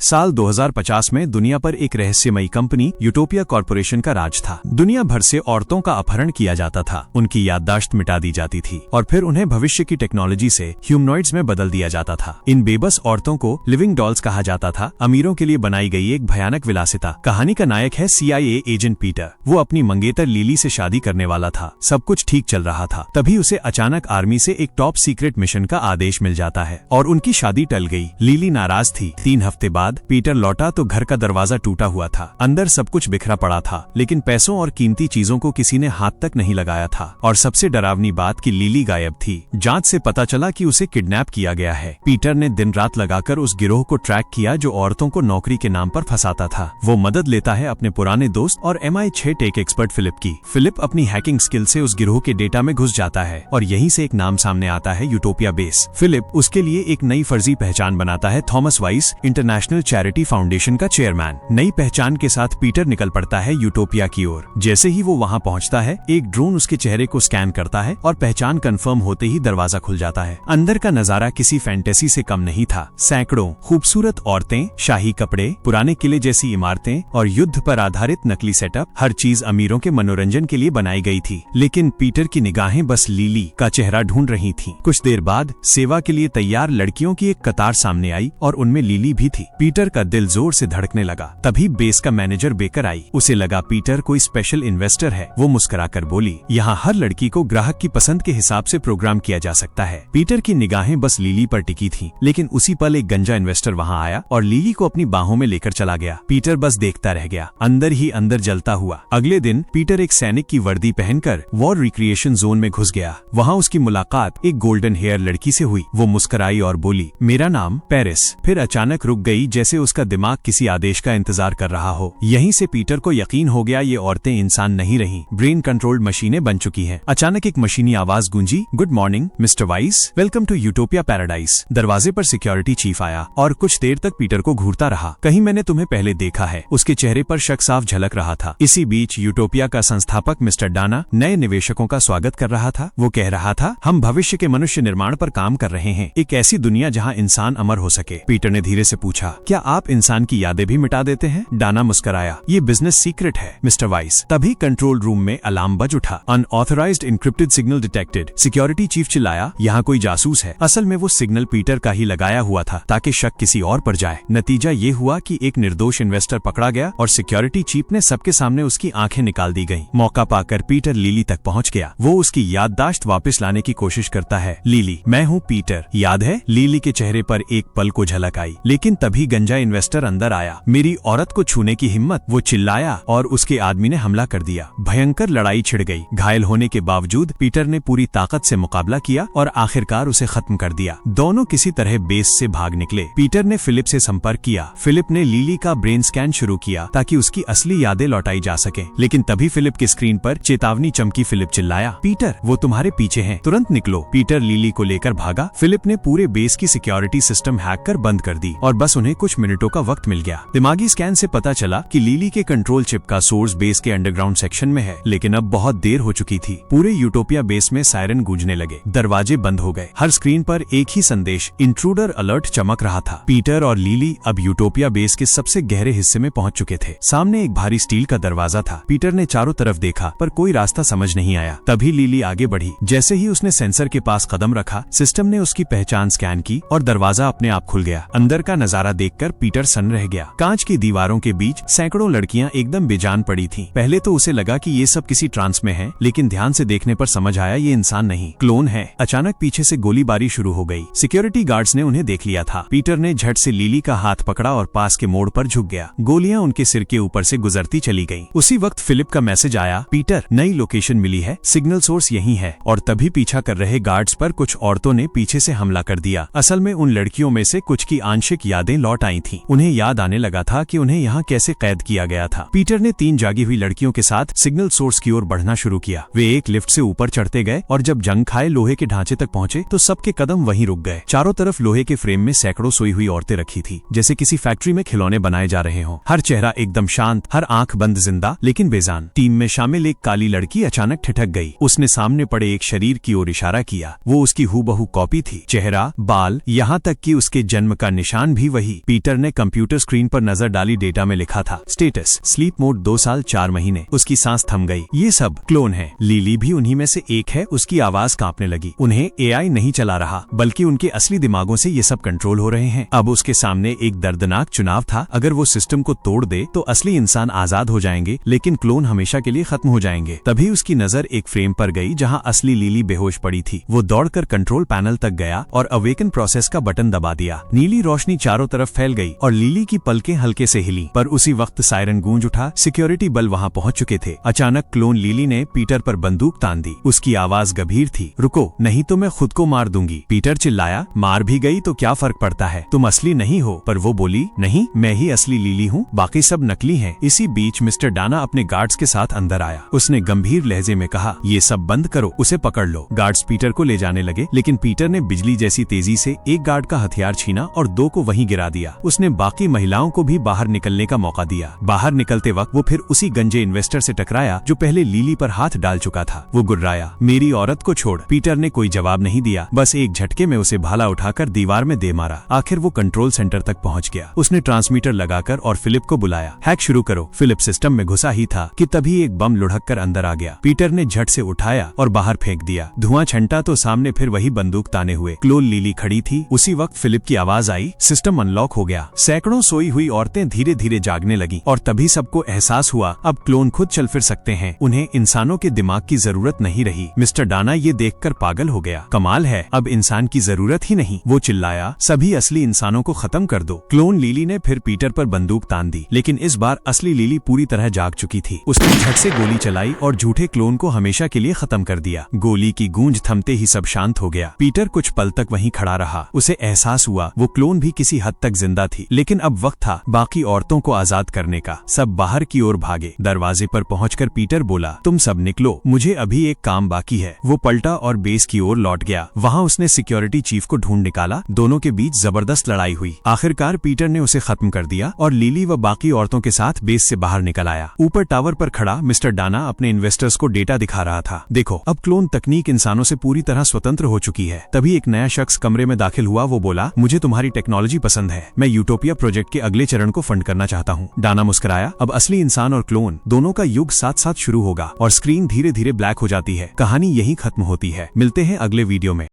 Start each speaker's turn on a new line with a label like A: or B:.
A: साल 2050 में दुनिया पर एक रहस्यमयी कंपनी यूटोपिया कॉर्पोरेशन का राज था। दुनिया भर से औरतों का अपहरण किया जाता था, उनकी याददाश्त मिटा दी जाती थी और फिर उन्हें भविष्य की टेक्नोलॉजी से ह्यूमनॉइड्स में बदल दिया जाता था। इन बेबस औरतों को लिविंग डॉल्स कहा जाता था, अमीरों के लिए बनाई गई एक भयानक विलासिता। कहानी का नायक है CIA एजेंट पीटर। वो अपनी मंगेतर लिली से शादी करने वाला था, सब कुछ ठीक चल रहा था। तभी उसे अचानक आर्मी से एक टॉप सीक्रेट मिशन का आदेश मिल जाता है और उनकी शादी टल गई। लिली नाराज थी। 3 हफ्ते बाद पीटर लौटा तो घर का दरवाजा टूटा हुआ था। अंदर सब कुछ बिखरा पड़ा था, लेकिन पैसों और कीमती चीजों को किसी ने हाथ तक नहीं लगाया था। और सबसे डरावनी बात कि लिली गायब थी। जांच से पता चला कि उसे किडनैप किया गया है। पीटर ने दिन रात लगाकर उस गिरोह को ट्रैक किया जो औरतों को नौकरी के नाम पर फंसाता था। वो मदद लेता है अपने पुराने दोस्त और MI6 टेक एक्सपर्ट फिलिप की। फिलिप अपनी हैकिंग स्किल से उस गिरोह के डेटा में घुस जाता है और यहीं से एक नाम सामने आता है, यूटोपिया बेस। फिलिप उसके लिए एक नई फर्जी पहचान बनाता है, Thomas vice international charity foundation का चेयरमैन। नई पहचान के साथ पीटर निकल पड़ता है यूटोपिया की ओर। जैसे ही वो वहां पहुंचता है, एक ड्रोन उसके चेहरे को स्कैन करता है और पहचान कंफर्म होते ही दरवाजा खुल जाता है। अंदर का नजारा किसी फैंटेसी से कम नहीं था। सैकड़ों खूबसूरत औरतें, शाही कपड़े, पुराने किले जैसी इमारतें और युद्ध पर आधारित नकली सेटअप, हर चीज अमीरों के मनोरंजन के लिए बनाई गई थी। लेकिन पीटर की निगाहें बस लिली का चेहरा ढूंढ रही थीं। कुछ देर बाद सेवा के लिए तैयार लड़कियों की एक कतार सामने आई और उनमें लिली भी थी। पीटर का दिल जोर से धड़कने लगा। तभी बेस का मैनेजर बेकर आई। उसे लगा पीटर कोई स्पेशल इन्वेस्टर है। वो मुस्कुराकर बोली, यहाँ हर लड़की को ग्राहक की पसंद के हिसाब से प्रोग्राम किया जा सकता है। पीटर की निगाहें बस लिली पर टिकी थीं, लेकिन उसी पल एक गंजा इन्वेस्टर वहाँ आया और लिली को अपनी बाहों में लेकर चला गया। पीटर बस देखता रह गया, अंदर ही अंदर जलता हुआ। अगले दिन पीटर एक सैनिक की वर्दी पहनकर वॉर रिक्रिएशन जोन में घुस गया। वहाँ उसकी मुलाकात एक गोल्डन हेयर लड़की से हुई। वो मुस्कुराई और बोली, मेरा नाम पेरिस। फिर अचानक रुक गई, जैसे उसका दिमाग किसी आदेश का इंतजार कर रहा हो। यहीं से पीटर को यकीन हो गया, ये औरतें इंसान नहीं रहीं, ब्रेन कंट्रोल्ड मशीनें बन चुकी हैं। अचानक एक मशीनी आवाज गूंजी, good morning mister Vice, welcome to Utopia paradise. दरवाजे पर सिक्योरिटी चीफ आया और कुछ देर तक पीटर को घूरता रहा। कहीं मैंने तुम्हें पहले देखा है। उसके चेहरे पर शक साफ झलक रहा था। इसी बीच यूटोपिया का संस्थापक मिस्टर डाना नए निवेशकों का स्वागत कर रहा था। वो कह रहा था, हम भविष्य के मनुष्य निर्माण पर काम कर रहे हैं, एक ऐसी दुनिया जहाँ इंसान अमर हो सके। पीटर ने धीरे से पूछा, क्या आप इंसान की यादें भी मिटा देते हैं? डाना मुस्कुराया, ये बिजनेस सीक्रेट है मिस्टर वाइस। तभी कंट्रोल रूम में अलार्म बज उठा। Unauthorised encrypted signal detected. Security chief चिल्लाया, यहाँ कोई जासूस है। असल में वो सिग्नल पीटर का ही लगाया हुआ था, ताकि शक किसी और पर जाए। नतीजा ये हुआ कि एक निर्दोष इन्वेस्टर पकड़ा गया और सिक्योरिटी चीफ ने सबके सामने उसकी आंखें निकाल दी गईं। मौका पाकर पीटर लिली तक पहुंच गया। वो उसकी याददाश्त वापस लाने की कोशिश करता है। लिली, मैं हूँ पीटर, याद है? लिली के चेहरे पर एक पल को झलक आई, लेकिन तभी गंजा इन्वेस्टर अंदर आया। मेरी औरत को छूने की हिम्मत, वो चिल्लाया और उसके आदमी ने हमला कर दिया। भयंकर लड़ाई छिड़ गई। घायल होने के बावजूद पीटर ने पूरी ताकत से मुकाबला किया और आखिरकार उसे खत्म कर दिया। दोनों किसी तरह बेस से भाग निकले। पीटर ने फिलिप से संपर्क किया। फिलिप ने लिली का ब्रेन स्कैन शुरू किया ताकि उसकी असली यादें लौटाई जा सके। लेकिन तभी फिलिप की स्क्रीन पर चेतावनी चमकी। फिलिप चिल्लाया, पीटर, वो तुम्हारे पीछे हैं, तुरंत निकलो। पीटर लिली को लेकर भागा। फिलिप ने पूरे बेस की सिक्योरिटी सिस्टम हैक कर बंद कर दी और बस उन्हें कुछ मिनटों का वक्त मिल गया। दिमागी स्कैन से पता चला कि लिली के कंट्रोल चिप का सोर्स बेस के अंडरग्राउंड सेक्शन में है, लेकिन अब बहुत देर हो चुकी थी। पूरे यूटोपिया बेस में सायरन गूंजने लगे, दरवाजे बंद हो गए। हर स्क्रीन पर एक ही संदेश, इंट्रूडर अलर्ट, चमक रहा था। पीटर और लिली अब यूटोपिया बेस के सबसे गहरे हिस्से में पहुंच चुके थे। सामने एक भारी स्टील का दरवाजा था। पीटर ने चारों तरफ देखा, पर कोई रास्ता समझ नहीं आया। तभी लिली आगे बढ़ी। जैसे ही उसने सेंसर के पास कदम रखा, सिस्टम ने उसकी पहचान स्कैन की और दरवाजा अपने आप खुल गया। अंदर का नजारा देखकर पीटर सन्न रह गया। कांच की दीवारों के बीच सैकड़ों लड़कियां एकदम बेजान पड़ी थीं। पहले तो उसे लगा कि ये सब किसी ट्रांस में है, लेकिन ध्यान से देखने पर समझ आया ये इंसान नहीं, क्लोन है। अचानक पीछे से गोलीबारी शुरू हो गई। सिक्योरिटी गार्ड्स ने उन्हें देख लिया था। पीटर ने झट से लिली का हाथ पकड़ा और पास के मोड़ पर झुक गया। गोलियां उनके सिर के ऊपर से गुजरती चली गईं। उसी वक्त फिलिप का मैसेज आया, पीटर, नई लोकेशन मिली है, सिग्नल सोर्स यही है। और तभी पीछा कर रहे गार्ड्स पर कुछ औरतों ने पीछे से हमला कर दिया। असल में उन लड़कियों में से कुछ की आंशिक यादें लौट आई थीं। उन्हें याद आने लगा था कि उन्हें यहाँ कैसे कैद किया गया था। पीटर ने 3 जागी हुई लड़कियों के साथ सिग्नल सोर्स की ओर बढ़ना शुरू किया। वे एक लिफ्ट से ऊपर चढ़ते गए और जब जंग खाए लोहे के ढांचे तक पहुंचे तो सबके कदम वहीं रुक गए। चारों तरफ लोहे के फ्रेम में सैकड़ों सोई हुई औरतें रखी थी, जैसे किसी फैक्ट्री में खिलौने बनाए जा रहे हों। हर चेहरा एकदम शांत, हर आंख बंद, जिंदा लेकिन बेजान। टीम में शामिल एक काली लड़की अचानक ठिठक गई। उसने सामने पड़े एक शरीर की ओर इशारा किया। वो उसकी हूबहू कॉपी थी, चेहरा, बाल, यहाँ तक कि उसके जन्म का निशान भी वही। पीटर ने कंप्यूटर स्क्रीन पर नजर डाली। डेटा में लिखा था स्टेटस स्लीप मोड 2 साल 4 महीने। उसकी सांस थम गई। ये सब क्लोन है। लिली भी उन्हीं में से एक है। उसकी आवाज कांपने लगी। उन्हें एआई नहीं चला रहा, बल्कि उनके असली दिमागों से ये सब कंट्रोल हो रहे हैं। अब उसके सामने एक दर्दनाक चुनाव था। अगर वो सिस्टम को तोड़ दे तो असली इंसान आजाद हो जाएंगे, लेकिन क्लोन हमेशा के लिए खत्म हो जाएंगे। तभी उसकी नजर एक फ्रेम पर गई जहां असली लिली बेहोश पड़ी थी। वो दौड़कर कंट्रोल पैनल तक गया और अवेकन प्रोसेस का बटन दबा दिया। नीली रोशनी चारों तरफ फैल गई और लिली की पलकें हल्के से हिली। पर उसी वक्त सायरन गूंज उठा। सिक्योरिटी बल वहां पहुंच चुके थे। अचानक क्लोन लिली ने पीटर पर बंदूक तान दी। उसकी आवाज गंभीर थी, रुको नहीं तो मैं खुद को मार दूंगी। पीटर चिल्लाया, मार भी गई तो क्या फर्क पड़ता है, तुम असली नहीं हो। पर वो बोली, नहीं मैं ही असली लिली हूँ, बाकी सब नकली हैं। इसी बीच मिस्टर डाना अपने गार्ड्स के साथ अंदर आया। उसने गंभीर लहजे में कहा, ये सब बंद करो, उसे पकड़ लो। गार्ड्स पीटर को ले जाने लगे, लेकिन पीटर ने बिजली जैसी तेजी से एक गार्ड का हथियार छीना और 2 को वहीं गिरा दिया। उसने बाकी महिलाओं को भी बाहर निकलने का मौका दिया। बाहर निकलते वक्त वो फिर उसी गंजे इन्वेस्टर से टकराया जो पहले लिली पर हाथ डाल चुका था। वो गुर्राया, मेरी औरत को छोड़। पीटर ने कोई जवाब नहीं दिया, बस एक झटके में उसे भाला उठाकर दीवार में दे मारा। आखिर वो कंट्रोल सेंटर तक पहुंच गया। उसने ट्रांसमीटर लगाकर और फिलिप को बुलाया, हैक शुरू करो। फिलिप सिस्टम में घुसा ही था कि तभी एक बम लुढ़क कर अंदर आ गया। पीटर ने झट से उठाया और बाहर फेंक दिया। धुआं छंटा तो सामने फिर वही बंदूक ताने हुए। क्लोन लिली खड़ी थी। उसी वक्त फिलिप की आवाज आई, सिस्टम अनलॉक हो गया। सैकड़ों सोई हुई औरतें धीरे धीरे जागने लगी और तभी सबको एहसास हुआ अब क्लोन खुद चल फिर सकते हैं। उन्हें इंसानों के दिमाग की जरूरत नहीं रही। मिस्टर डाना ये देखकर पागल हो गया। कमाल है, अब इंसान की जरूरत ही नहीं। वो चिल्लाया, सभी असली इंसानों को खत्म कर दो। क्लोन लिली ने फिर पीटर पर बंदूक तान दी, लेकिन इस बार असली लिली पूरी तरह जाग चुकी थी। उसने झट से गोली चलाई और झूठे क्लोन को हमेशा के लिए खत्म कर दिया। गोली की गूंज थमते ही सब शांत हो गया। पीटर कुछ पल तक वहीं खड़ा रहा। उसे एहसास हुआ वो क्लोन भी किसी हद तक जिंदा थी, लेकिन अब वक्त था बाकी औरतों को आजाद करने का। सब बाहर की ओर भागे। दरवाजे पर पहुंचकर पीटर बोला, तुम सब निकलो, मुझे अभी एक काम बाकी है। वो पलटा और बेस की ओर लौट गया। वहां उसने सिक्योरिटी चीफ को ढूंढ निकाला। दोनों के बीच जबरदस्त लड़ाई हुई। आखिरकार पीटर ने उसे खत्म कर दिया और लिली व बाकी औरतों के साथ बेस से बाहर निकल आया। ऊपर टावर पर खड़ा मिस्टर डाना अपने इन्वेस्टर्स को डेटा दिखा रहा था। देखो, अब क्लोन तकनीक इंसानों से पूरी तरह स्वतंत्र हो चुकी है। तभी एक नया शख्स कमरे में दाखिल हुआ। वो बोला, मुझे तुम्हारी टेक्नोलॉजी पसंद है, मैं यूटोपिया प्रोजेक्ट के अगले चरण को फंड करना चाहता हूँ। डाना मुस्कुराया, अब असली इंसान और क्लोन दोनों का युग साथ साथ शुरू होगा और स्क्रीन धीरे धीरे ब्लैक हो जाती है। कहानी यहीं खत्म होती है। मिलते हैं अगले वीडियो में।